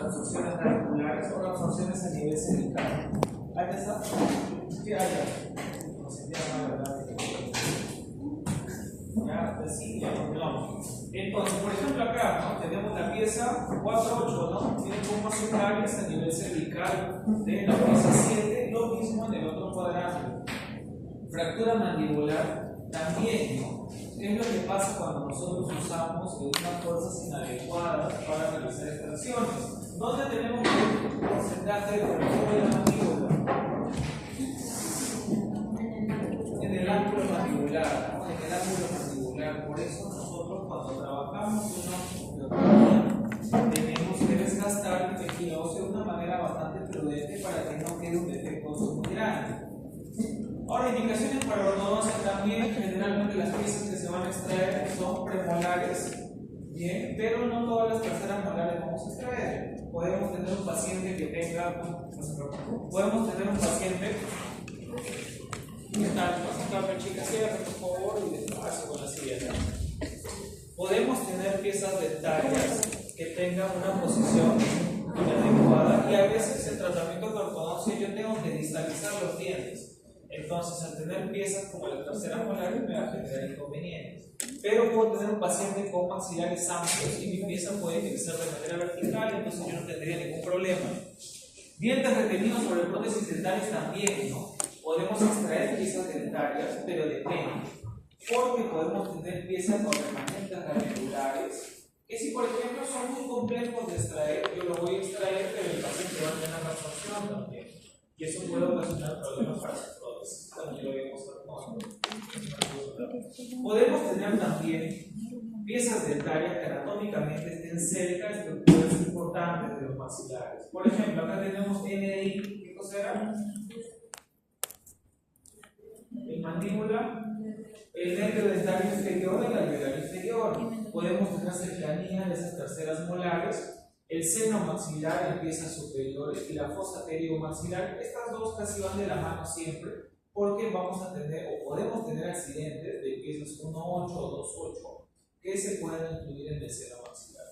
absorciones radiculares o absorciones a nivel cervical. ¿Ahí está? ¿Qué hay? No se llama, ¿verdad? Ya, así, ya continuamos. Entonces, por ejemplo, acá, ¿no? Tenemos la pieza 4-8, ¿no? Tiene como centrales a nivel cervical de la pieza 7, lo mismo en el otro cuadrante. Fractura mandibular también, ¿no? Es lo que pasa cuando nosotros usamos unas fuerzas inadecuadas para realizar extracciones. ¿Dónde tenemos un porcentaje de fractura de la mandíbula? En el ángulo mandibular, ¿no? En el ángulo mandibular. Por eso nosotros cuando trabajamos una tenemos que desgastar el tejido óseo de una manera bastante prudente para que no quede un defecto óseo muy grande. Ahora, indicaciones para ortodoncia también. Generalmente las piezas que se van a extraer son premolares, bien, pero no todas las terceras molares vamos a extraer. Podemos tener un paciente que tenga, ¿qué tal? Chicas, cierra por favor y despacio con la silla. Podemos tener piezas dentarias que tengan una posición inadecuada y a veces el tratamiento de ortodoncia yo tengo que distalizar los dientes. Entonces, al tener piezas como la tercera molar me va a generar inconvenientes. Pero puedo tener un paciente con maxilares amplios y mi pieza puede crecer de manera vertical, entonces yo no tendría ningún problema. Dientes retenidos sobre prótesis dentales también, ¿no? Podemos extraer piezas dentarias, pero depende. Porque podemos tener piezas con remanentes radiculares, que si por ejemplo son muy complejos de extraer, yo lo voy a extraer, pero el paciente va a tener una absorción también. Y eso puede ocasionar problemas para su prótesis. También lo vemos Podemos tener también piezas dentarias que anatómicamente estén cerca de estructuras importantes de los maxilares. Por ejemplo, acá tenemos NDI. ¿Qué cosa era? El mandíbula, el nervio dentario inferior y el alveolar inferior. Podemos tener cercanía de esas terceras molares. El seno maxilar en piezas superiores y la fosa pterigomaxilar, estas dos casi van de la mano siempre, porque vamos a tener o podemos tener accidentes de piezas 1-8 o 2-8 que se pueden incluir en el seno maxilar.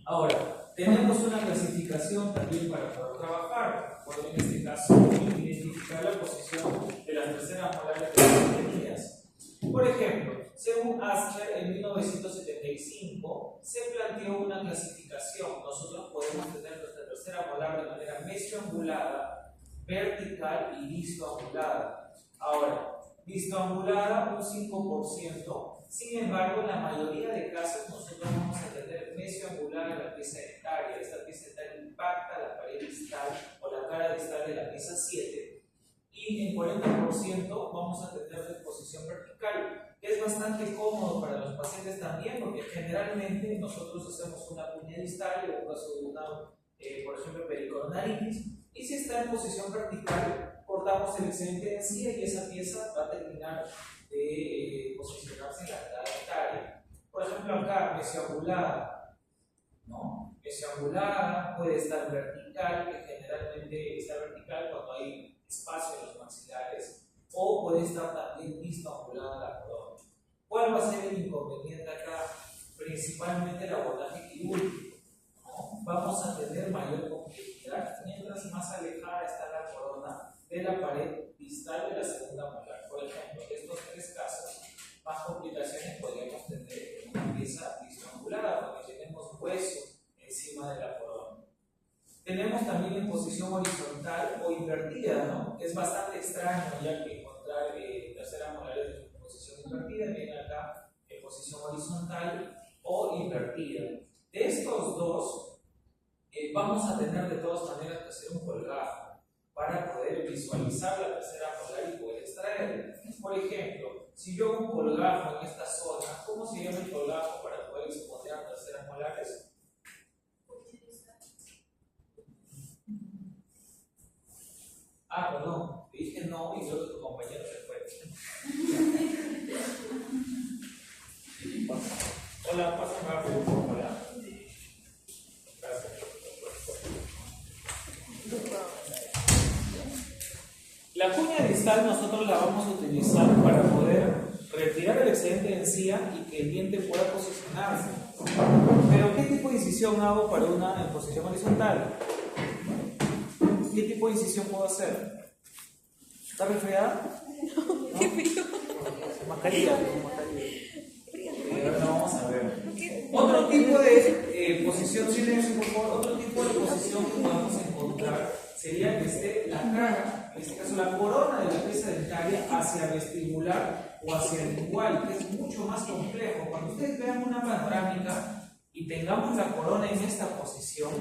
Ahora, tenemos una clasificación también para poder trabajar. Puedo en este caso identificar la posición de las terceras molares de las tenías. Por ejemplo, según Asker en 1975 se planteó una clasificación. Nosotros podemos tener nuestra tercera molar de manera mesioangulada, vertical y vistoangulada. Ahora, vistoangulada un 5%. Sin embargo, en la mayoría de casos nosotros vamos a tener mesioangulada en la pieza dentaria. Esta pieza dentaria impacta la pared distal o la cara distal de la pieza 7. Y en 40% vamos a tener de posición vertical. Es bastante cómodo para los pacientes también, porque generalmente nosotros hacemos una puña distal en caso de una, por ejemplo, pericornaritis, y si está en posición vertical, cortamos el excedente de encía y esa pieza va a terminar de posicionarse en la cara dentaria. Por ejemplo, acá, mesioangulada, ¿no? Mesioangulada puede estar vertical, que generalmente está vertical cuando hay espacio en los maxilares, o puede estar también vistoangulada la corona. ¿Cuál va a ser el inconveniente acá? Principalmente el abordaje quirúrgico, ¿no? Vamos a tener mayor complejidad mientras más alejada está la corona de la pared distal de la segunda molar. Por ejemplo, en estos tres casos, más complicaciones podríamos tener en una pieza vistoangulada, porque tenemos hueso encima de la corona. Tenemos también en posición horizontal o invertida, ¿no? Es bastante extraño ya que encontrar terceras molares en posición invertida, vienen acá en posición horizontal o invertida. De estos dos, vamos a tener de todas maneras que hacer un colgajo para poder visualizar la tercera molar y poder extraerla. Por ejemplo, si yo hago un colgajo en esta zona, ¿cómo se llama el colgajo para poder exponer a terceras molares? Ah, perdón, te dije no y luego tu compañero se fue. Hola, pásame rápido. Hola. Gracias. La cuña distal nosotros la vamos a utilizar para poder retirar el excedente de encía y que el diente pueda posicionarse. Pero ¿qué tipo de incisión hago para una en posición horizontal? ¿Qué tipo de incisión puedo hacer? ¿Está resfriada? ¿No? Qué frío. Mascarilla. Ahora vamos a ver. Otro tipo de posición, silencio por favor, otro tipo de posición que podemos encontrar sería que esté la cara, en este caso la corona de la pieza dentaria hacia vestibular o hacia el lingual, que es mucho más complejo. Cuando ustedes vean una panorámica y tengamos la corona en esta posición,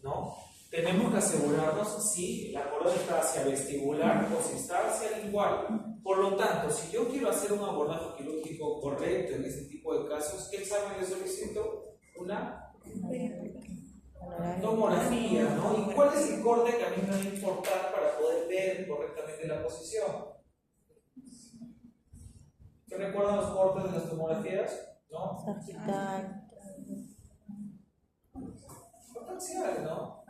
¿no? Tenemos que asegurarnos si la corona está hacia vestibular o si está hacia lingual. Por lo tanto, si yo quiero hacer un abordaje quirúrgico correcto en este tipo de casos, ¿qué examen le solicito? Una tomografía, ¿no? ¿Y cuál es el corte que a mí me va a importar para poder ver correctamente la posición? ¿Qué recuerdan los cortes de las tomografías? ¿No? Sagital. Potencial, ¿no?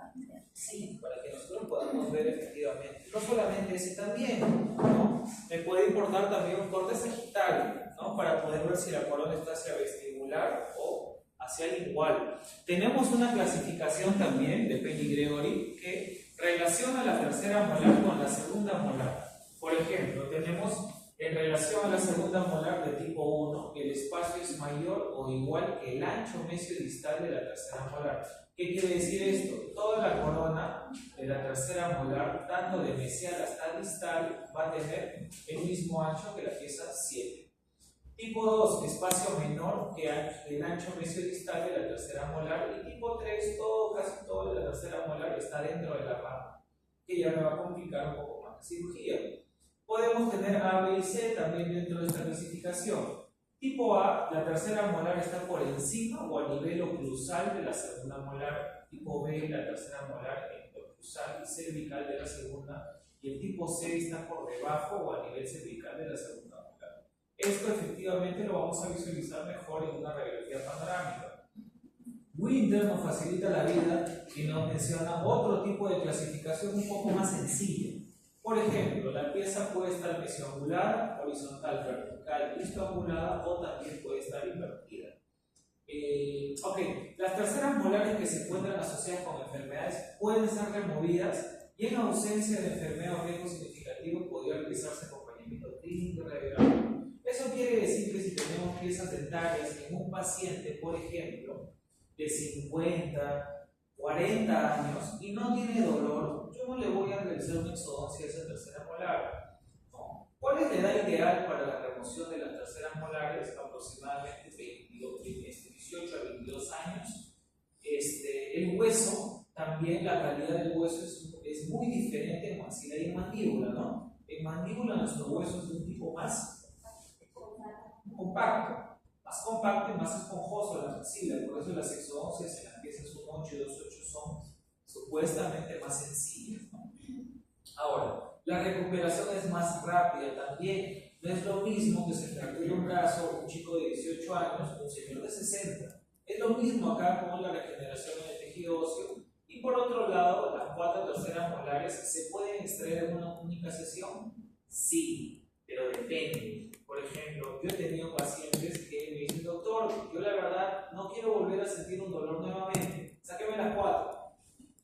Sí, para que nosotros podamos ver efectivamente. No solamente ese también, ¿no? Me puede importar también un corte sagital, ¿no? Para poder ver si la corona está hacia vestibular o hacia lingual. Tenemos una clasificación también de Penny-Gregory que relaciona la tercera molar con la segunda molar. Por ejemplo, tenemos en relación a la segunda molar de tipo 1, el espacio es mayor o igual que el ancho mesiodistal de la tercera molar. ¿Qué quiere decir esto? Toda la corona de la tercera molar, tanto de mesial hasta distal, va a tener el mismo ancho que la pieza 7. Tipo 2, espacio menor que el ancho mesiodistal de la tercera molar. Y tipo 3, casi todo de la tercera molar está dentro de la rama, que ya me va a complicar un poco más la cirugía. Podemos tener A, B y C también dentro de esta clasificación. Tipo A, la tercera molar está por encima o a nivel oclusal de la segunda molar. Tipo B, la tercera molar entre oclusal y cervical de la segunda. Y el tipo C está por debajo o a nivel cervical de la segunda molar. Esto efectivamente lo vamos a visualizar mejor en una radiografía panorámica. Winter nos facilita la vida y nos menciona otro tipo de clasificación un poco más sencilla. Por ejemplo, la pieza puede estar mesioangular, horizontal, vertical, histoangulada o también puede estar invertida. Las terceras molares que se encuentran asociadas con enfermedades pueden ser removidas y en ausencia de enfermedad o riesgo significativo podría realizarse acompañamiento clínico y radiográfico. Eso quiere decir que si tenemos piezas dentarias en un paciente, por ejemplo, de 50, 40 años y no tiene dolor, yo no le voy a realizar una exodoncia de esa tercera molar. No. ¿Cuál es la edad ideal para la remoción de las terceras molares? Aproximadamente 18 a 22 años. El hueso, también la calidad del hueso es muy diferente en maxilar y en mandíbula, ¿no? En mandíbula nuestro hueso es de un tipo más compacto y más esponjoso la maxila, por eso las exodoncias en las piezas 1.8 y 2.8 son supuestamente más sencillas, ¿no? Ahora, la recuperación es más rápida también. No es lo mismo que se fracture un brazo un chico de 18 años o un señor de 60. Es lo mismo acá con la regeneración en el tejido óseo. Y por otro lado, las 4 terceras molares, ¿se pueden extraer en una única sesión? Sí, pero depende. Por ejemplo, yo he tenido pacientes que me dicen, doctor, yo la verdad no quiero volver a sentir un dolor nuevamente, sáqueme las 4.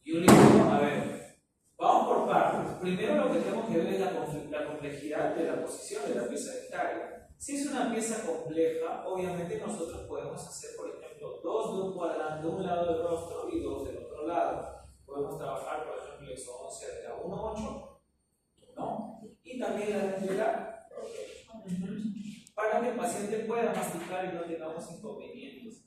Y yo le digo, a ver, vamos por partes. Primero lo que tenemos que ver es la complejidad de la posición de la pieza dentaria. Si es una pieza compleja, obviamente nosotros podemos hacer, por ejemplo, 2 de un cuadrante de un lado del rostro y 2 del otro lado. Podemos trabajar, por ejemplo, exodoncia de la 1.8, ¿no? Y también la de la para que el paciente pueda masticar y no tengamos inconvenientes.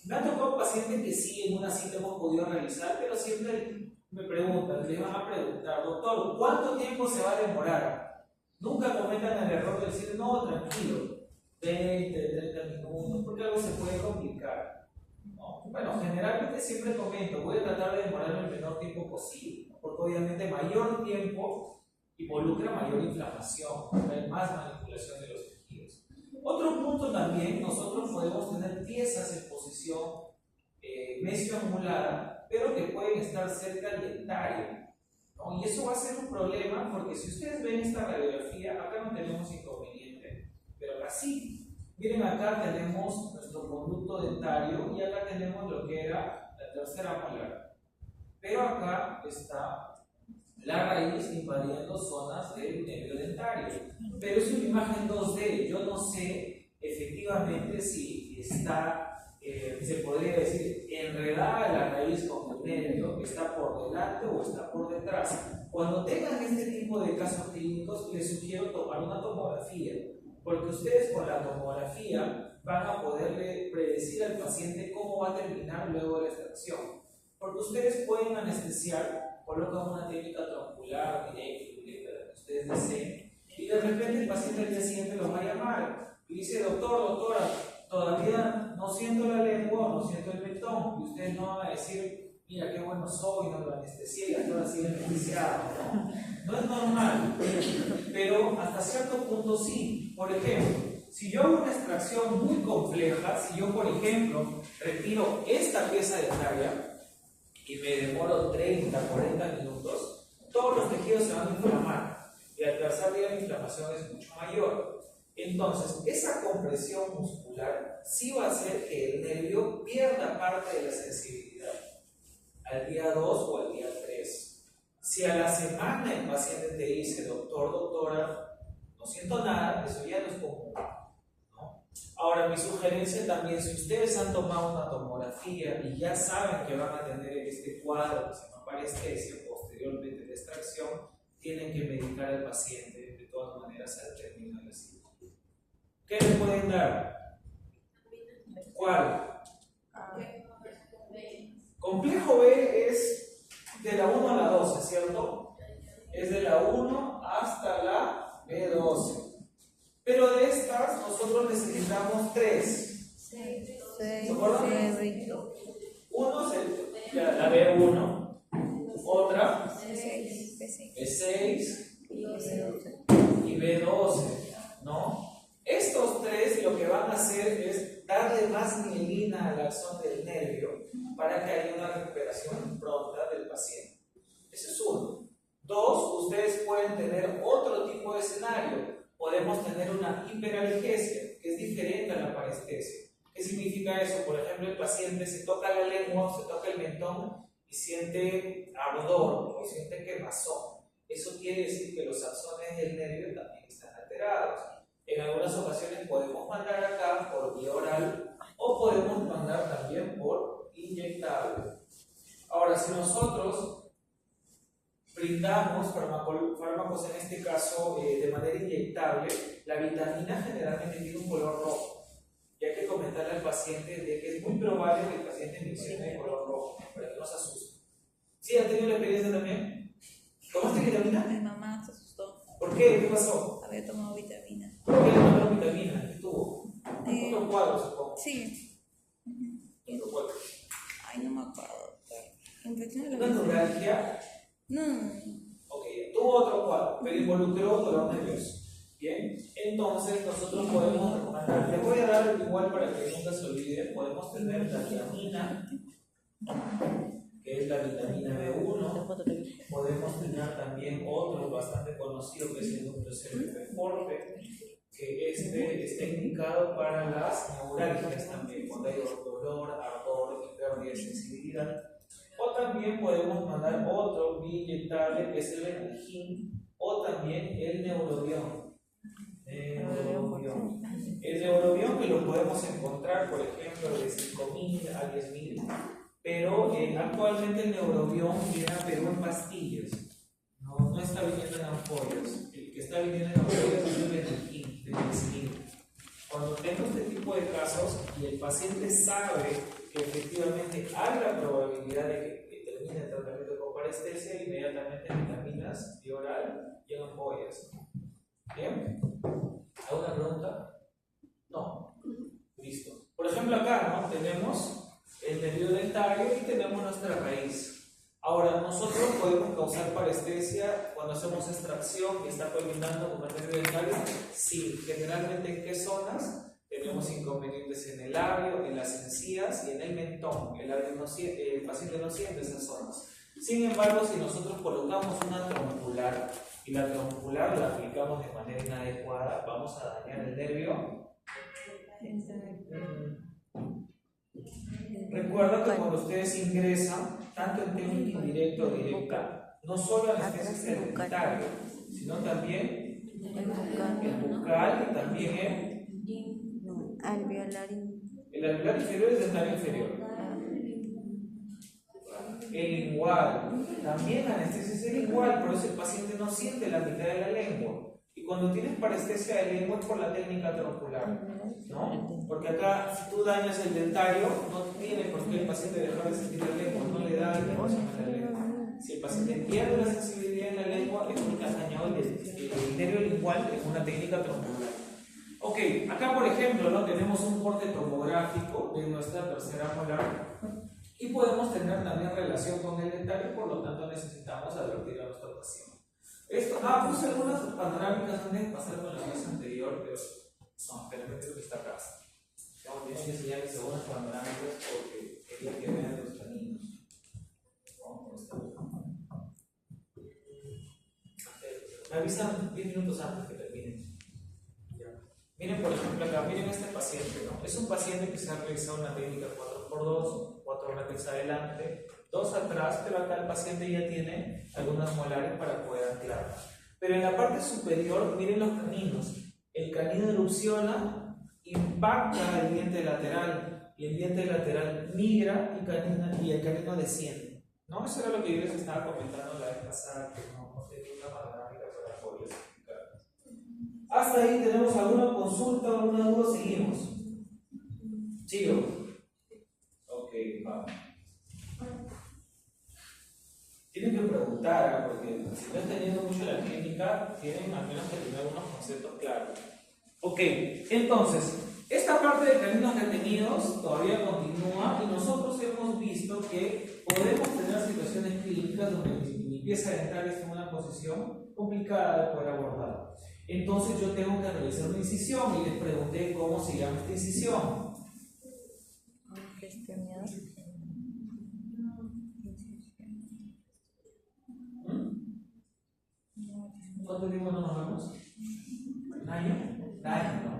Me ha tocado pacientes que sí, en una cita hemos podido realizar, pero siempre me preguntan, les van a preguntar, doctor, ¿cuánto tiempo se va a demorar? Nunca cometan el error de decir, no, tranquilo, 20, 30 minutos, porque algo se puede complicar, ¿no? Bueno, generalmente siempre comento, voy a tratar de demorarme el menor tiempo posible, ¿no? Porque obviamente mayor tiempo involucra mayor inflamación, hay más manipulación de los tejidos. Otro punto también, nosotros podemos tener piezas en posición mesioangulada, pero que pueden estar cerca del dentario, ¿no? Y eso va a ser un problema porque si ustedes ven esta radiografía, acá no tenemos inconveniente, pero pero acá sí. Miren, acá tenemos nuestro conducto dentario y acá tenemos lo que era la tercera molar. Pero acá está la raíz invadiendo zonas del nervio dentario. Pero es una imagen 2D. Yo no sé efectivamente si está, se podría decir, enredada la raíz con el nervio, está por delante o está por detrás. Cuando tengan este tipo de casos clínicos, les sugiero tomar una tomografía, porque ustedes con la tomografía van a poderle predecir al paciente cómo va a terminar luego de la extracción. Porque ustedes pueden anestesiar, colocan una técnica troncular, directa, la que ustedes deseen, y de repente el paciente al día siguiente los va a llamar y dice: doctora, todavía no siento la lengua, no siento el mentón, y ustedes no van a decir: mira qué bueno soy, no lo anestesié y ahora sí anestesiado. No es normal, pero hasta cierto punto sí. Por ejemplo, si yo hago una extracción muy compleja, si yo por ejemplo retiro esta pieza dentaria y me demoro 30, 40 minutos, todos los tejidos se van a inflamar y al tercer día la inflamación es mucho mayor. Entonces, esa compresión muscular sí va a hacer que el nervio pierda parte de la sensibilidad al día 2 o al día 3. Si a la semana el paciente te dice: doctora, no siento nada, eso ya no es común, ¿no? Ahora, mi sugerencia también, si ustedes han tomado una tomografía y ya saben que van a tener este cuadro que se llama parestesia posteriormente de extracción, tienen que medicar al paciente de todas maneras al término de la cirugía. ¿Qué le pueden dar? ¿Cuál? Complejo B es de la 1 a la 12, ¿cierto? Es de la 1 hasta la B12. Pero de estas nosotros necesitamos 3. ¿Se acuerdan? Uno es la B1, otra B6 y B12, ¿no? Estos 3 lo que van a hacer es darle más mielina al axón del nervio para que haya una recuperación pronta del paciente. Ese es uno. 2, ustedes pueden tener otro tipo de escenario. Podemos tener una hiperalgesia, que es diferente a la parestesia. ¿Qué significa eso? Por ejemplo, el paciente se toca la lengua, se toca el mentón y siente ardor o siente quemazón. Eso quiere decir que los axones del nervio también están alterados. En algunas ocasiones podemos mandar acá por vía oral o podemos mandar también por inyectable. Ahora, si nosotros brindamos fármacos en este caso de manera inyectable, la vitamina generalmente tiene un color rojo. Y hay que comentarle al paciente de que es muy probable que el paciente mencione de color rojo, para que no se asuste. ¿Sí? ¿Han tenido la experiencia también? ¿Tomaste vitamina? Mi mamá se asustó. ¿Por qué? ¿Qué pasó? Había tomado vitamina. ¿Por qué le mandaron vitamina? ¿Qué tuvo? Otro cuadro, supongo. Sí. Otro cuadro. Ay, no me acuerdo. Infección de ¿Una la neuralgia? No. Ok, tuvo otro cuadro, pero involucró dolor nervioso. Bien, entonces nosotros podemos recomendar, les voy a dar igual para que nunca se olviden, podemos tener la vitamina, que es la vitamina B1, podemos tener también otro bastante conocido que es el nucleosídeo forte, que está indicado para las neuralgias también, cuando hay dolor, ardor y pérdida de sensibilidad. O también podemos mandar otro inyectable que es el Benalgin o también el Neurobion. El Neurobion que lo podemos encontrar, por ejemplo, de 5.000 a 10.000, pero actualmente el Neurobion viene a Perú en pastillas, no está viniendo en ampollas. El que está viniendo en ampollas es el Benalgin, de 10.000. Cuando tengo este tipo de casos y el paciente sabe que efectivamente hay la probabilidad de que termine el tratamiento con parestesia, inmediatamente vitaminas vía oral y en ampollas. ¿Bien? ¿Alguna pregunta? No. Listo. Por ejemplo, acá, ¿no? Tenemos el nervio dentario y tenemos nuestra raíz. Ahora, nosotros podemos causar parestesia cuando hacemos extracción y está culminando con el nervio dentario. Sí, generalmente ¿en qué zonas? Tenemos inconvenientes en el labio, en las encías y en el mentón. El paciente no siente esas zonas. Sin embargo, si nosotros colocamos una troncular y la troncular la aplicamos de manera inadecuada, vamos a dañar el nervio. Recuerda que cuando ustedes ingresan, tanto en técnica indirecta o directa, no solo anestesia dentario, sino también el bucal y también el alveolar inferior y el dentario inferior. El lingual, también la anestesia es el lingual, por eso el paciente no siente la mitad de la lengua. Y cuando tienes parestesia de lengua es por la técnica troncular, ¿no? Porque acá, si tú dañas el dentario, no tiene por qué el paciente dejar de sentir la lengua, no le da información a la lengua. Si el paciente pierde la sensibilidad en la lengua, es porque has dañado el nervio lingual en una técnica troncular. Ok, acá por ejemplo, ¿no? Tenemos un corte tomográfico de nuestra tercera molar y podemos tener también relación con el dentario, por lo tanto necesitamos advertir a nuestro paciente. Puse algunas panorámicas antes de pasar con la clase anterior, pero no, espérame, creo que está acá. Tengo que enseñarles algunas panorámicas porque quería que vean los caninos. Me avisan 10 minutos antes que terminen. Miren, por ejemplo, acá, miren este paciente, ¿no? Es un paciente que se ha realizado una técnica 4x2, 4 brackets adelante, 2 atrás, pero acá el paciente ya tiene algunas molares para poder anclar. Pero en la parte superior, miren los caninos. El canino erupciona, impacta el diente lateral, y el diente lateral migra y el canino desciende, ¿no? Eso era lo que yo les estaba comentando la vez pasada, que no tenía una panorámica para poder explicar. Hasta ahí tenemos alguna consulta o alguna duda, seguimos. Sigo. Ok, vamos. Tienen que preguntar, porque si no están teniendo mucho la clínica, tienen al menos que tener algunos conceptos claros. Ok, entonces, esta parte de caninos retenidos todavía continúa y nosotros hemos visto que podemos tener situaciones clínicas donde mi pieza dental está en una posición complicada de poder abordar. Entonces yo tengo que realizar una incisión y les pregunté cómo se llama esta incisión. ¿Cuánto tiempo no nos vemos? ¿Un año? ¿Un año? ¿No?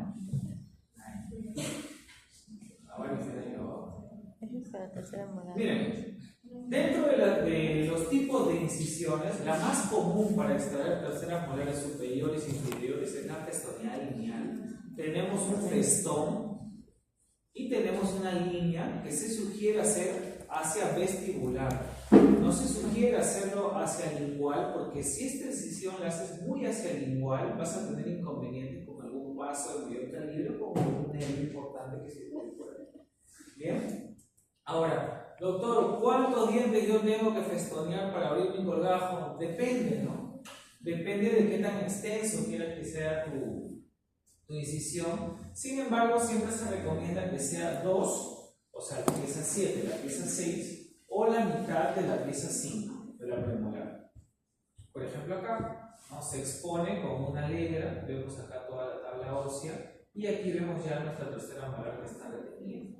Ahora que se miren, dentro de los tipos de incisiones, la más común para extraer terceras molares superiores e inferiores es la festonía lineal. Tenemos un festón y tenemos una línea que se sugiere hacer hacia vestibular. No se sugiere hacerlo hacia lingual, porque si esta incisión la haces muy hacia lingual, vas a tener inconvenientes con algún vaso de mayor calibre o con un nervio importante que se puede por ahí. Bien. Ahora, doctor, ¿cuántos dientes yo tengo que festonear para abrir mi colgajo? Depende, ¿no? Depende de qué tan extenso quieras que sea tu incisión. Sin embargo, siempre se recomienda que sea 2, o sea, la pieza 7, la pieza 6, o la mitad de la pieza 5 de la premolar. Por ejemplo, acá, ¿no? Se expone con una legra, vemos acá toda la tabla ósea, y aquí vemos ya nuestra tercera molar que está retenida.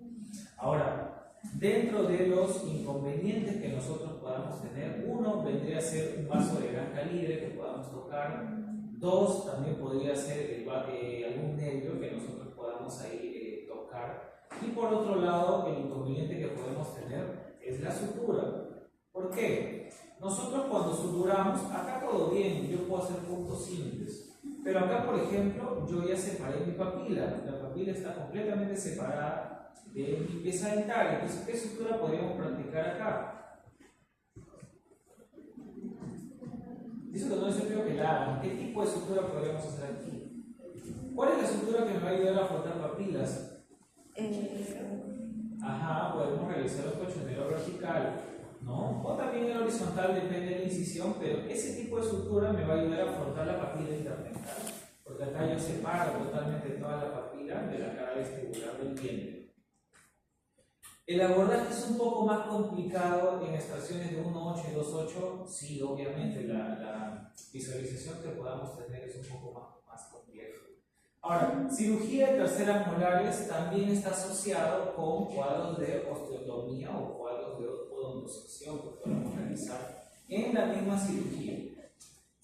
Ahora, dentro de los inconvenientes que nosotros podamos tener, uno vendría a ser un vaso de gran calibre que podamos tocar. 2, también podría ser algún nervio que nosotros podamos ahí tocar. Y por otro lado, el inconveniente que podemos tener es la sutura. ¿Por qué? Nosotros cuando suturamos, acá todo bien, yo puedo hacer puntos simples. Pero acá, por ejemplo, yo ya separé mi papila. La papila está completamente separada de mi pieza dental. Entonces, ¿qué sutura podríamos practicar acá? Dice que no es el que la hagan. ¿Qué tipo de sutura podríamos hacer aquí? ¿Cuál es la sutura que me va a ayudar a frotar papilas? Ajá, podemos realizar el colchonero vertical, ¿no? O también el horizontal, depende de la incisión, pero ese tipo de sutura me va a ayudar a frotar la papila interdental, porque acá yo separo totalmente toda la papila de la cara vestibular del diente. El abordaje es un poco más complicado en extracciones de 1.8 y 2.8, sí, obviamente la visualización que podamos tener es un poco más compleja. Ahora, cirugía de terceras molares también está asociado con cuadros de osteotomía o cuadros de odontosección que podemos realizar en la misma cirugía.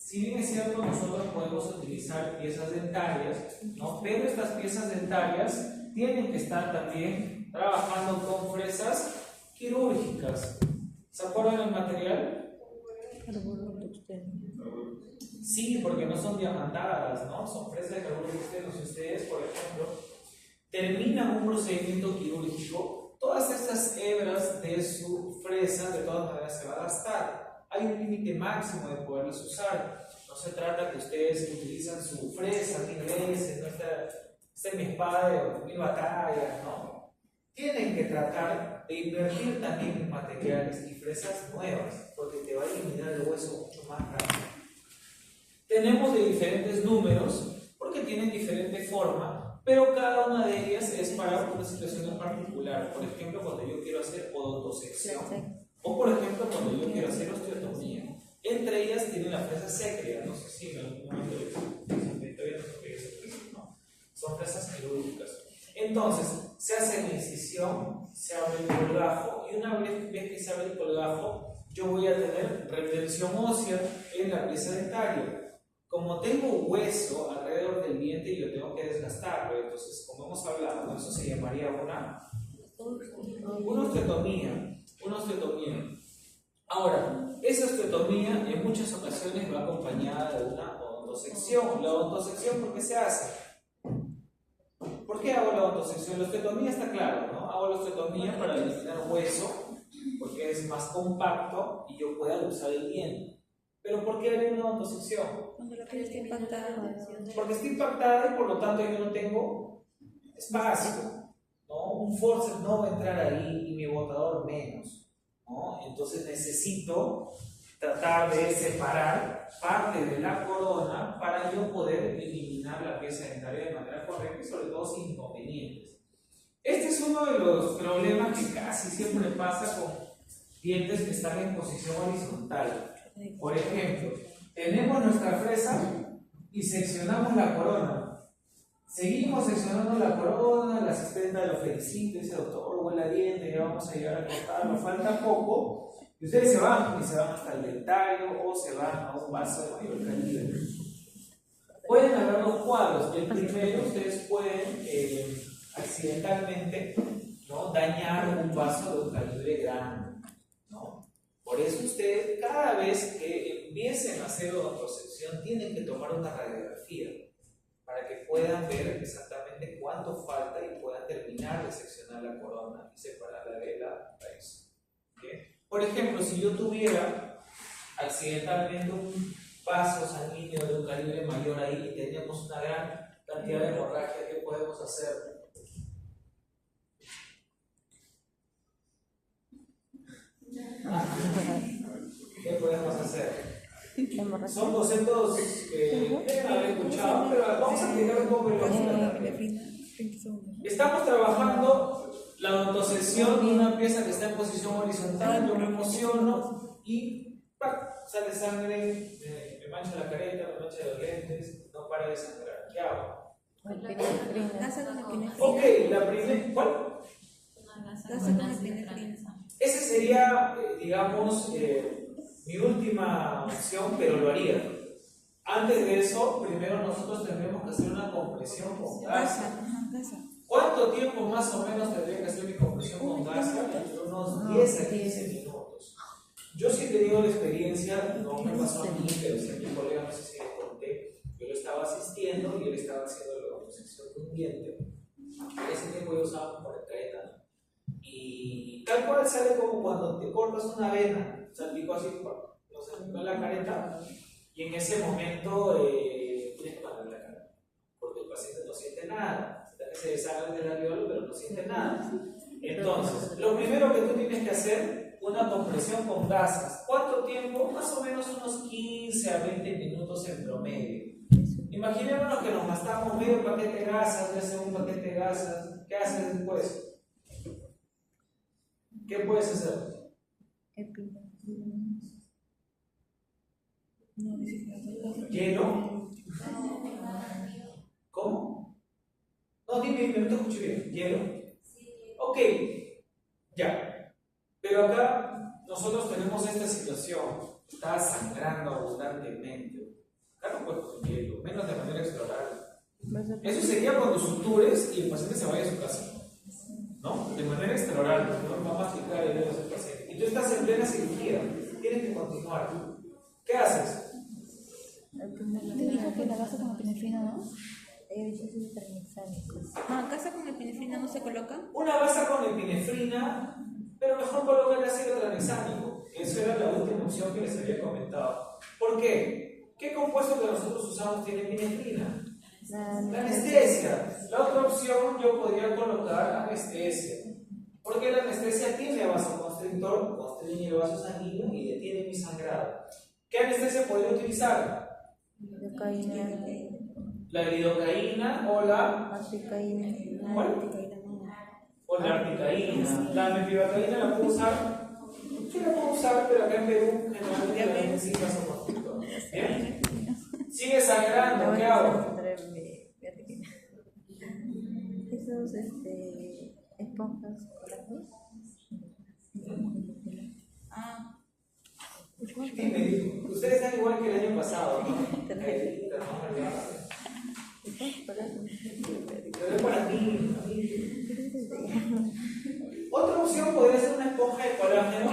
Si bien es cierto, nosotros podemos utilizar piezas dentarias, ¿no? Pero estas piezas dentarias tienen que estar también trabajando con fresas quirúrgicas. ¿Se acuerdan del material? Sí, porque no son diamantadas, ¿no? Son fresas de carburo tungsteno. Si ustedes, por ejemplo, terminan un procedimiento quirúrgico, todas estas hebras de su fresa de todas maneras se va a gastar. Hay un límite máximo de poderlas usar. No se trata que ustedes utilizan su fresa 1000 veces, no esta es mi espada de 1000 batallas, no. Tienen que tratar de invertir también en materiales y fresas nuevas, porque te va a eliminar el hueso mucho más rápido. Tenemos de diferentes números, porque tienen diferente forma, pero cada una de ellas es para una situación en particular. Por ejemplo, cuando yo quiero hacer odontosección, o por ejemplo, cuando yo quiero hacer osteotomía. Entre ellas tienen la fresa sécrea, no sé si en algún momento no. Son fresas quirúrgicas. Entonces, se hace la incisión, se abre el colgajo, y una vez que se abre el colgajo, yo voy a tener retención ósea en la pieza dentaria. Como tengo hueso alrededor del diente, yo tengo que desgastarlo. Entonces, como hemos hablado, eso se llamaría una osteotomía. Ahora, esa osteotomía en muchas ocasiones va acompañada de una odontosección. La odontosección, ¿por qué se hace? ¿Por qué hago la odontosección? La osteotomía está claro, ¿no? Hago la osteotomía para eliminar hueso, porque es más compacto y yo pueda usar el diente. ¿Pero por qué haré una odontosección? Cuando la piel está impactada. Porque está impactada y por lo tanto yo no tengo espacio, ¿no? Un forceps no va a entrar ahí y mi botador menos, ¿no? Entonces necesito tratar de separar parte de la corona para yo poder eliminar la pieza dentaria de manera correcta y sobre todo sin inconvenientes. Este es uno de los problemas que casi siempre pasa con dientes que están en posición horizontal. Por ejemplo, tenemos nuestra fresa y seccionamos la corona. Seguimos seccionando la corona, la asistente lo felicita, dice doctor, huele a diente, ya vamos a llegar a cortarlo, falta poco. Y ustedes se van hasta el dentario o se van a un vaso de mayor calibre. Pueden haber dos cuadros. El primero, ustedes pueden accidentalmente, ¿no?, dañar un vaso de un calibre grande, ¿no? Por eso ustedes, cada vez que empiecen a hacer odontosección, tienen que tomar una radiografía para que puedan ver exactamente cuánto falta y puedan terminar de seccionar la corona y separarla de la raíz. ¿Okay? Por ejemplo, si yo tuviera accidentalmente un vaso sanguíneo de un calibre mayor ahí y tenemos una gran cantidad de hemorragia, ¿qué podemos hacer? ¿Qué podemos hacer? Son conceptos que deben haber escuchado, pero vamos a explicar un poco el también. Estamos trabajando la odontosección de una pieza que está en posición horizontal, yo me emociono y ¡pac!, sale sangre, me mancha la careta, me mancha los lentes, no para de sangrar. ¿Qué hago? Ok, la primera, ¿cuál? Ese sería, digamos, mi última opción, pero lo haría. Antes de eso, primero nosotros tendremos que hacer una compresión con gasa. ¿Cuánto tiempo más o menos tendría que hacer mi compresión con gasa? Entre unos 10 a 15 minutos. Yo sí he tenido la experiencia, no me pasó a mí, pero sí a mi colega, no sé si le conté, yo lo estaba asistiendo y él estaba haciendo la oposición de un diente. En ese tiempo yo usaba un porretreta. Y tal cual sale como cuando te cortas una vena, salpicó así, nos salpicó en la careta, y en ese momento tienes que parar la cara, porque el paciente no siente nada, se deshaga del alveolo, pero no siente nada. Entonces, lo primero que tú tienes que hacer, una compresión con gasas. ¿Cuánto tiempo? Más o menos unos 15 a 20 minutos en promedio. Imaginémonos que nos gastamos medio paquete de gasas, ya sea un paquete de gasas. ¿Qué haces después? ¿Qué puedes hacer? ¿Hielo? ¿Cómo? No, dime, no te escucho bien. ¿Hielo? Ok, ya. Pero acá nosotros tenemos esta situación. está sangrando abundantemente. Acá no puedes conseguirlo, menos de manera explorar. Eso sería cuando sutures y el paciente se vaya a su casa, ¿no? De manera extraoral, no va a masticar el dedo del paciente. Y tú estás en plena cirugía, tienes que continuar. ¿Qué haces? Te dijo que la gasa con epinefrina, ¿no? Ah, ¿gasa con epinefrina no se coloca? Una gasa con epinefrina, pero mejor coloca el ácido tranexámico. Esa era la última opción que les había comentado. ¿Por qué? ¿Qué compuesto que nosotros usamos tiene epinefrina? La anestesia. La otra opción yo podría colocar anestesia. Porque la anestesia tiene vasoconstrictor, constriñe el vaso sanguíneo y detiene mi sangrado. ¿Qué anestesia podría utilizar? La lidocaína o la articaína. ¿Cuál? O la articaína. La mepivacaína la puedo usar. Sí la puedo usar, pero acá en Perú generalmente la venden sin vasoconstrictor. ¿Bien? Sigue sangrando, ¿qué hago? Esos esponjas colágenos. Ustedes están igual que el año pasado, ¿no? Pero es para mí. Otra opción podría ser una esponja de colágeno.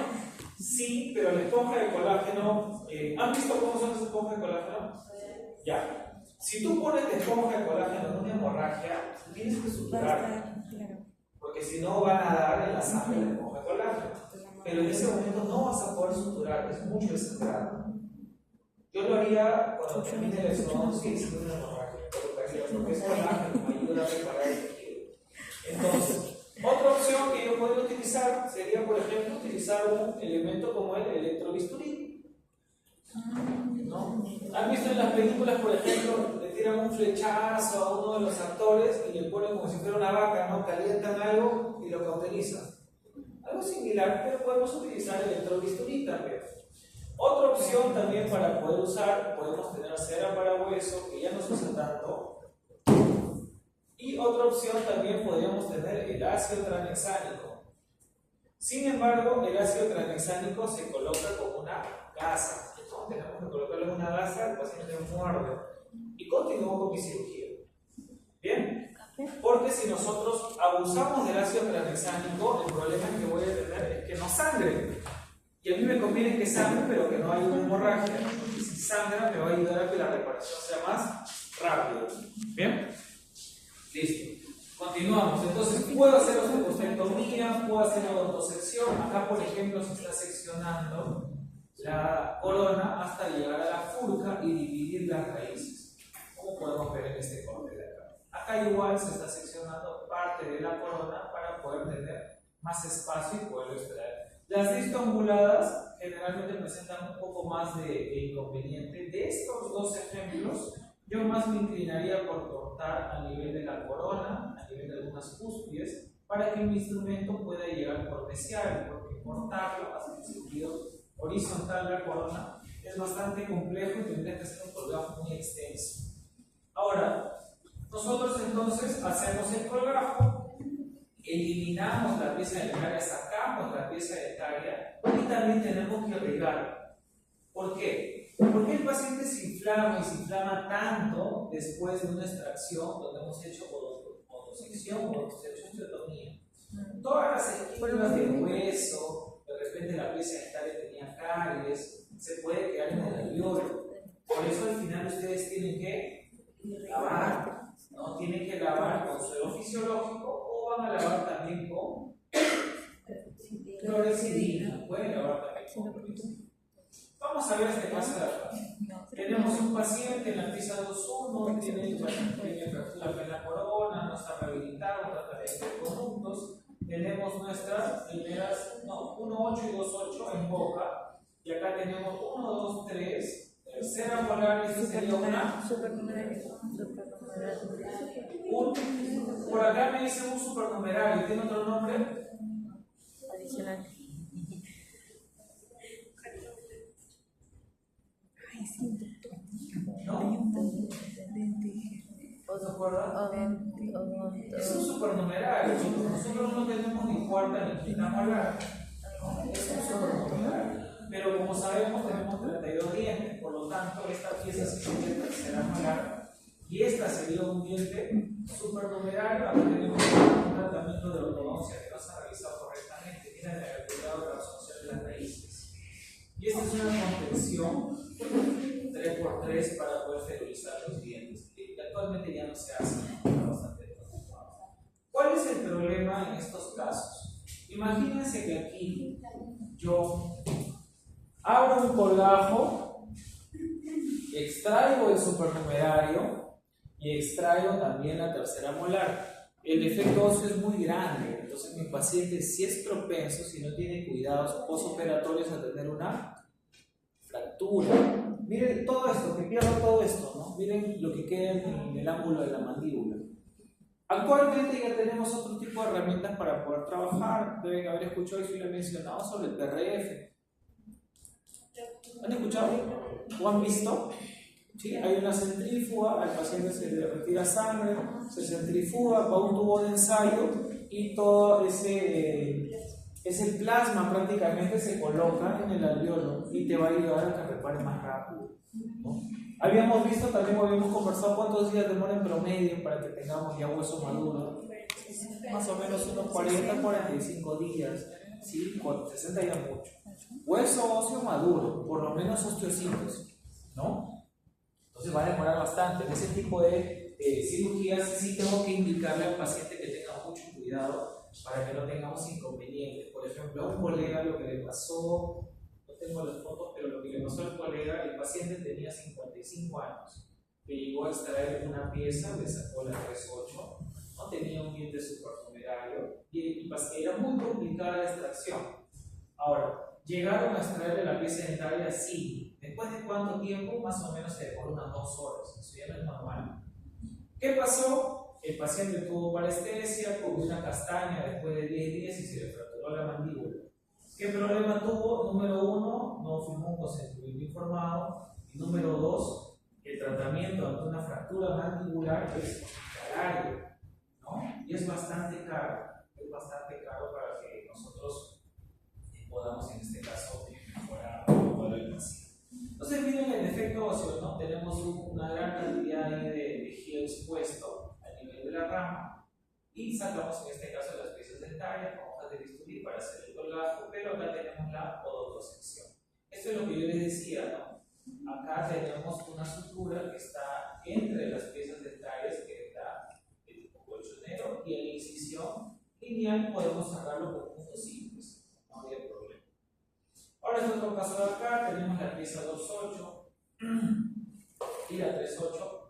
Sí, pero la esponja de colágeno. ¿Han visto cómo son las esponjas de colágeno? Ya. Si tú pones la esponja de colágeno en una hemorragia, tienes que suturar. Porque si no van a dar en la sangre la esponja de colágeno. Pero en ese momento no vas a poder suturar, es mucho desangrado. Yo lo haría cuando termine la exodoncia y si una hemorragia, porque es colágeno, me ayuda a reparar el tejido. Entonces, otra opción que yo podría utilizar sería, por ejemplo, utilizar un elemento como el electrobisturí. ¿No? ¿Han visto en las películas, por ejemplo, le tiran un flechazo a uno de los actores y le ponen como si fuera una vaca, ¿no? Calientan algo y lo cauterizan? Algo similar, pero podemos utilizar el electrobisturí también. Otra opción también para poder usar, podemos tener cera para hueso, que ya no se usa tanto. Y otra opción también podríamos tener el ácido tranexánico. Sin embargo, el ácido tranexánico se coloca como una gasa. Entonces tenemos que colocarle una gasa, el paciente muerde. Y continuamos con mi cirugía. ¿Bien? Porque si nosotros abusamos del ácido tranexánico, el problema que voy a tener es que no sangre. Y a mí me conviene que sangre, pero que no haya una hemorragia. Porque si sangra, me va a ayudar a que la reparación sea más rápida. ¿Bien? Listo. Continuamos. Entonces, puedo hacer osteoplastia, puedo hacer odontosección. Acá, por ejemplo, se está seccionando la corona hasta llegar a la furca y dividir las raíces. Como podemos ver en este corte de acá. Acá igual se está seccionando parte de la corona para poder tener más espacio y poderlo extraer. Las discoanguladas generalmente presentan un poco más de inconveniente. De estos dos ejemplos, yo más me inclinaría por cortar a nivel de la corona, a nivel de algunas cúspides, para que mi instrumento pueda llegar por mesial, porque cortarlo hacia el sentido horizontal de la corona es bastante complejo y tendría que ser un colgajo muy extenso. Ahora, nosotros entonces hacemos el colgajo, eliminamos la pieza dentaria, sacamos la pieza dentaria y también tenemos que regar. ¿Por qué? Porque el paciente se inflama y se inflama tanto después de una extracción donde hemos hecho odontosección o hemos hecho osteotomía. Todas las esquinas del hueso, de repente la pieza dentaria tenía caries, se puede quedar en el alveolo. Por eso al final ustedes tienen que lavar. No tienen que lavar con suero fisiológico o van a lavar también con clorexidina. Pueden lavar también con clorexidina. Vamos a ver este caso de acá. Tenemos un paciente en la pieza 2.1, tiene fractura en la corona, no está rehabilitado, tratamiento de conductos. Tenemos nuestras primeras, 1.8 y 2.8 en boca. Y acá tenemos 1, 2, 3. Tercera molar, esta sería una. Por acá me dice un supernumerario. ¿Tiene otro nombre? Adicional. ¿No? ¿Se acuerdan? Es un supernumerario. Nosotros no tenemos ni cuarta ni quinta molar. Es un supernumerario. Pero como sabemos, tenemos 32 tanto, esta pieza sería la tercera molar y esta sería un diente supernumerario. Aquí tenemos un tratamiento de ortodoncia que no se ha realizado correctamente. Miren el cuidado de la absorción de las raíces. Y esta es una contención 3x3 para poder fertilizar los dientes. Y actualmente ya no se hace, está bastante preocupado. ¿Cuál es el problema en estos casos? Imagínense que aquí yo abro un colgajo, extraigo el supernumerario y extraigo también la tercera molar. El defecto óseo es muy grande, entonces mi paciente sí es propenso, si no tiene cuidados postoperatorios, a tener una fractura. Miren todo esto, que pierdo todo esto, ¿no? Miren lo que queda en el ángulo de la mandíbula. Actualmente ya tenemos otro tipo de herramientas para poder trabajar. Deben haber escuchado, y lo he mencionado, sobre el PRF. ¿Han escuchado? ¿O han visto? ¿Sí? Hay una centrífuga, al paciente se le retira sangre, se centrifuga, va a un tubo de ensayo y todo ese plasma prácticamente se coloca en el alveolo y te va a ayudar a que repare más rápido, ¿no? Habíamos visto, también habíamos conversado cuántos días demora en promedio para que tengamos ya hueso maduro. Más o menos unos 40-45 días, ¿sí? 60 ya mucho. Hueso óseo maduro, por lo menos osteocitos, ¿no? Entonces va a demorar bastante. En ese tipo de cirugías sí tengo que indicarle al paciente que tenga mucho cuidado para que no tengamos inconvenientes. Por ejemplo, a un colega lo que le pasó, no tengo las fotos, pero lo que le pasó al colega, el paciente tenía 55 años, que llegó a extraer una pieza, le sacó la 3.8, no tenía un diente supernumerario y era muy complicada la extracción. Ahora, ¿llegaron a extraerle la pieza dentaria? Sí. ¿Después de cuánto tiempo? Más o menos se demora unas 2 horas. Eso ya no es normal. ¿Qué pasó? El paciente tuvo parestesia, comió una castaña después de 10 días y se le fracturó la mandíbula. ¿Qué problema tuvo? Número 1, no firmó un consentimiento informado. Y número 2, el tratamiento ante una fractura mandibular es hospitalario, ¿no? Y es bastante caro. Es bastante caro para que nosotros podamos, en este caso, mejorar el paciente. Entonces, miren el defecto óseo, ¿no? Tenemos una gran cantidad de tejido expuesto a nivel de la rama y sacamos, en este caso, las piezas dentarias con hojas de bisturí para hacer el colgajo, pero acá tenemos la odontosección. Esto es lo que yo les decía, ¿no? Acá tenemos una sutura que está entre las piezas dentarias, que está el colchonero, y en la incisión lineal podemos sacarlo con puntos simples, no había problema. Ahora es otro caso de acá, tenemos la pieza 2.8 y la 3.8.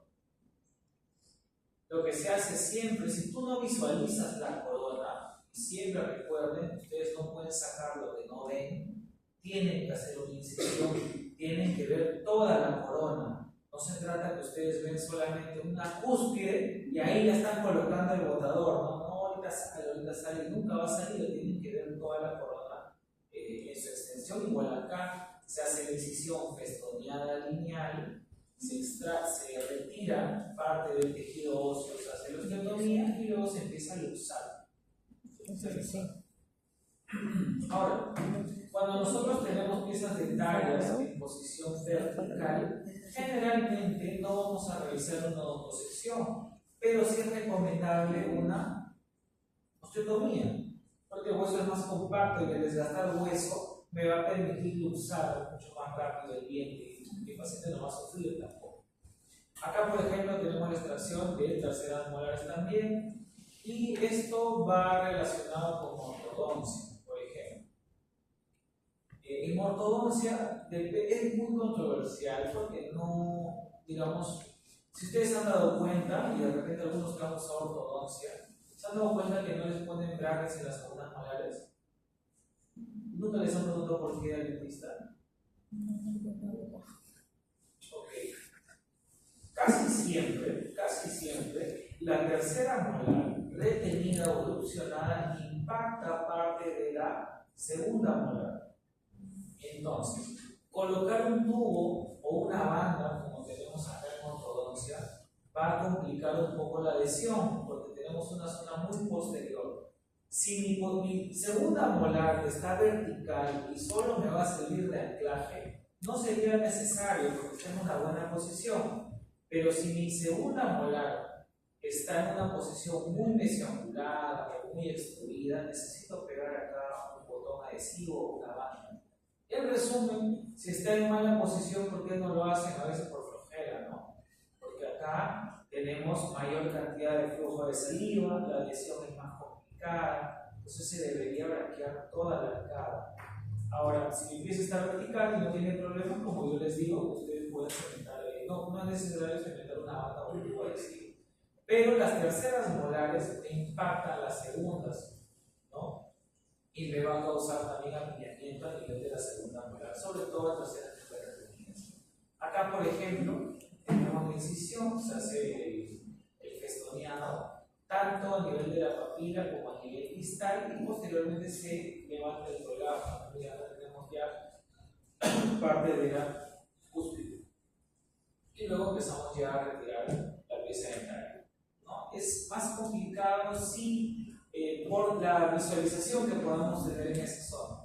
Lo que se hace siempre, si tú no visualizas la corona, siempre recuerden, ustedes no pueden sacar lo que no ven, tienen que hacer una incisión, tienen que ver toda la corona. No se trata que ustedes ven solamente una cúspide y ahí ya están colocando el botador, no, ahorita sale, nunca va a salir, tienen que ver toda la corona. En su extensión, igual acá se hace la incisión festoneada lineal, se retira parte del tejido óseo, se hace la osteotomía y luego se empieza a luxar. Ahora, cuando nosotros tenemos piezas dentarias en posición vertical, generalmente no vamos a realizar una odontosección, pero sí es recomendable una osteotomía. Porque el hueso es más compacto y el desgastar hueso me va a permitir luxar mucho más rápido el diente y el paciente no va a sufrir tampoco. Acá, por ejemplo, tenemos la extracción de terceras molares también, y esto va relacionado con ortodoncia, por ejemplo. En ortodoncia es muy controversial porque no, digamos, si ustedes se han dado cuenta, y de repente algunos casos a ortodoncia, ¿se han dado cuenta que no les ponen brackets en las coronas molares? ¿Nunca les han preguntado por qué al dentista? Ok. Casi siempre, la tercera molar retenida o erupcionada impacta parte de la segunda molar. Entonces, colocar un tubo o una banda, como tenemos acá en ortodoncia, va a complicar un poco la adhesión, porque tenemos una zona muy posterior. Si mi segunda molar está vertical y solo me va a servir de anclaje, no sería necesario porque está en una buena posición. Pero si mi segunda molar está en una posición muy mesiangulada o muy extruida, necesito pegar acá un botón adhesivo o una banda. En resumen, si está en mala posición, ¿por qué no lo hacen? A veces por flojera, ¿no? Porque acá tenemos mayor cantidad de flujo de saliva, la adhesión es más complicada, entonces se debería branquear toda la arcada. Ahora, si empieza a estar vertical y no tiene problemas, como yo les digo, ustedes pueden cementar, no es necesario cementar una banda o un tipo adhesivo. Pero las terceras molares impactan las segundas, ¿no? Y me va a causar también apiñamiento a nivel de la segunda molar, sobre todo en terceras molares. Acá, por ejemplo, tenemos una incisión, se hace el festoniano, tanto a nivel de la papila como a nivel distal, y posteriormente se levanta el colágeno. Ya tenemos ya parte de la cúspide. Y luego empezamos ya a retirar la pieza dentaria, ¿no? Es más complicado, sí, por la visualización que podamos tener en esa zona.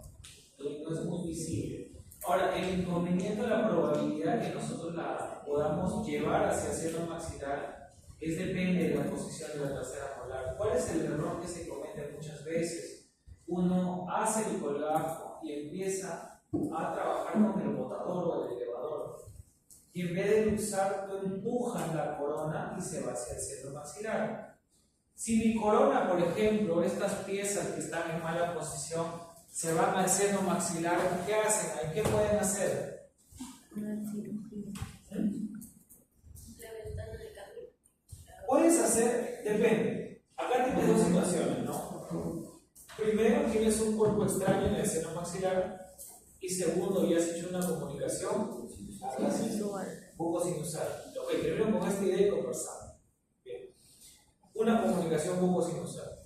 No es muy visible. Ahora, el inconveniente o la probabilidad que nosotros la podamos llevar hacia el seno maxilar depende de la posición de la tercera molar. ¿Cuál es el error que se comete muchas veces? Uno hace el colgajo y empieza a trabajar con el botador o el elevador. Y en vez de luxar, tú empujas la corona y se va hacia el seno maxilar. Si mi corona, por ejemplo, estas piezas que están en mala posición, se van al seno maxilar, ¿qué hacen ahí? ¿Qué pueden hacer? Una cirugía. La ventana de cambio. Puedes hacer, depende. Acá tienes dos situaciones, ¿no? Primero, tienes un cuerpo extraño en el seno maxilar. Y segundo, ya has hecho una comunicación bucosinusal. Ok, primero con esta idea y conversamos. Bien. Una comunicación bucosinusal.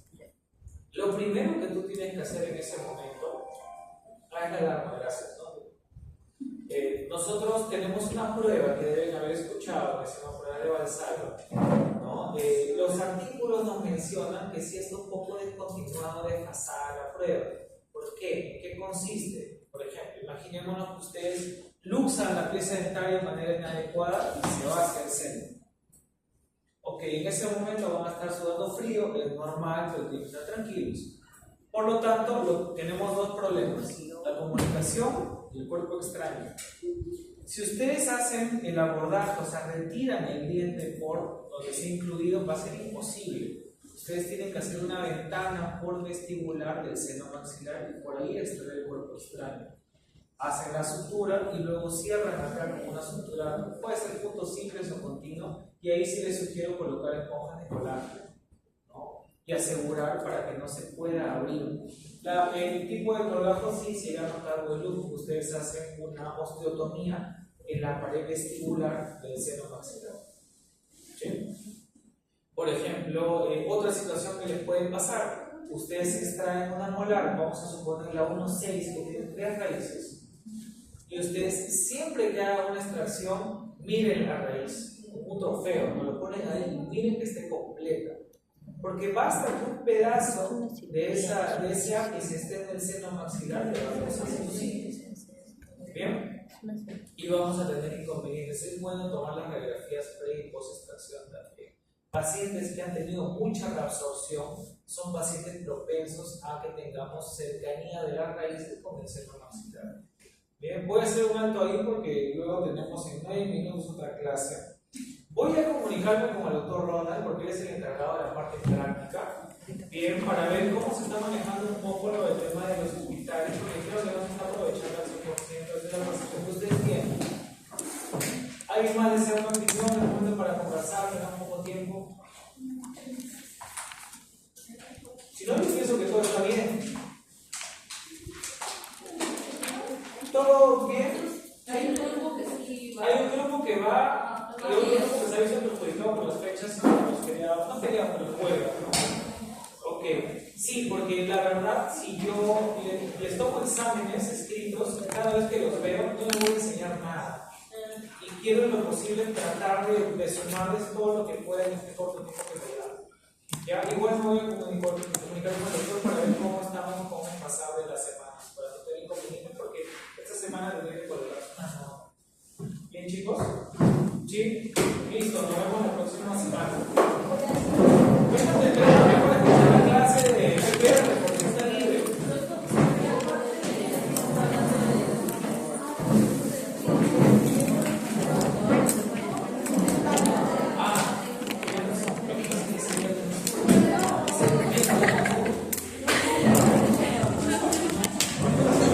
Lo primero que tú tienes que hacer en ese momento es la alarma, gracias, ¿no? Nosotros tenemos una prueba que deben haber escuchado, que se llama prueba de Valsalva, ¿no? Los artículos nos mencionan que si está un poco descontinuado, desfasada la prueba. ¿Por qué? ¿En qué consiste? Por ejemplo, imaginémonos que ustedes luxan la pieza dentaria de manera inadecuada y se va hacia el seno. Ok, en ese momento van a estar sudando frío, es normal, pero tienen que estar tranquilos. Por lo tanto, tenemos dos problemas: la comunicación y el cuerpo extraño. Si ustedes hacen el abordaje, o sea, retiran el diente por donde se ha incluido, va a ser imposible. Ustedes tienen que hacer una ventana por vestibular del seno maxilar y por ahí extraer el cuerpo extraño. Hacen la sutura y luego cierran acá con una sutura, puede ser puntos simples o continuos, y ahí sí les sugiero colocar esponjas de colágeno, ¿no? Y asegurar para que no se pueda abrir. El tipo de trabajo sí se llama cargo de luz. Ustedes hacen una osteotomía en la pared vestibular del seno maxilar. ¿Sí? Por ejemplo, otra situación que les puede pasar: ustedes extraen una molar, vamos a suponer la 1.6, que tiene 3 raíces, y ustedes siempre que hagan una extracción, miren la raíz, un trofeo, no lo ponen ahí, miren que esté completa, porque basta que un pedazo de ese ápice esté en el seno maxilar, le vamos a reducir. ¿Bien? Y vamos a tener inconvenientes. Es bueno tomar las radiografías pre y post extracción también. Pacientes que han tenido mucha reabsorción son pacientes propensos a que tengamos cercanía de las raíces con el seno maxilar. Bien, voy a hacer un alto ahí porque luego tenemos en 9 minutos otra clase. Voy a comunicarme con el doctor Ronald porque él es el encargado de la parte práctica. Bien, para ver cómo se está manejando un poco lo del tema de los hospitales, porque creo que vamos a aprovechar al 100% de la paciente que ustedes tienen. ¿Alguien más desea una opinión? ¿Un momento para conversar? ¿Tenemos poco tiempo? Si no, yo pienso que todo está bien. ¿Todo bien? Hay un grupo que sí va. Hay un grupo que va, y otro grupo que se ha visto perjudicado por las fechas y los feriados. No feriados, pero jueves, ¿no? Ok, sí, porque la verdad, si yo les tomo exámenes escritos, cada vez que los veo, no les voy a enseñar nada. Y quiero en lo posible tratar de sumarles todo lo que pueda en este corto tiempo que me da. Ya, igual me voy a comunicar con el doctor para ver cómo estamos con el pasado de las semanas, para no tener inconvenientes, porque esta semana tendré que colocar Bien, chicos. ¿Sí? Listo, nos vemos la próxima semana.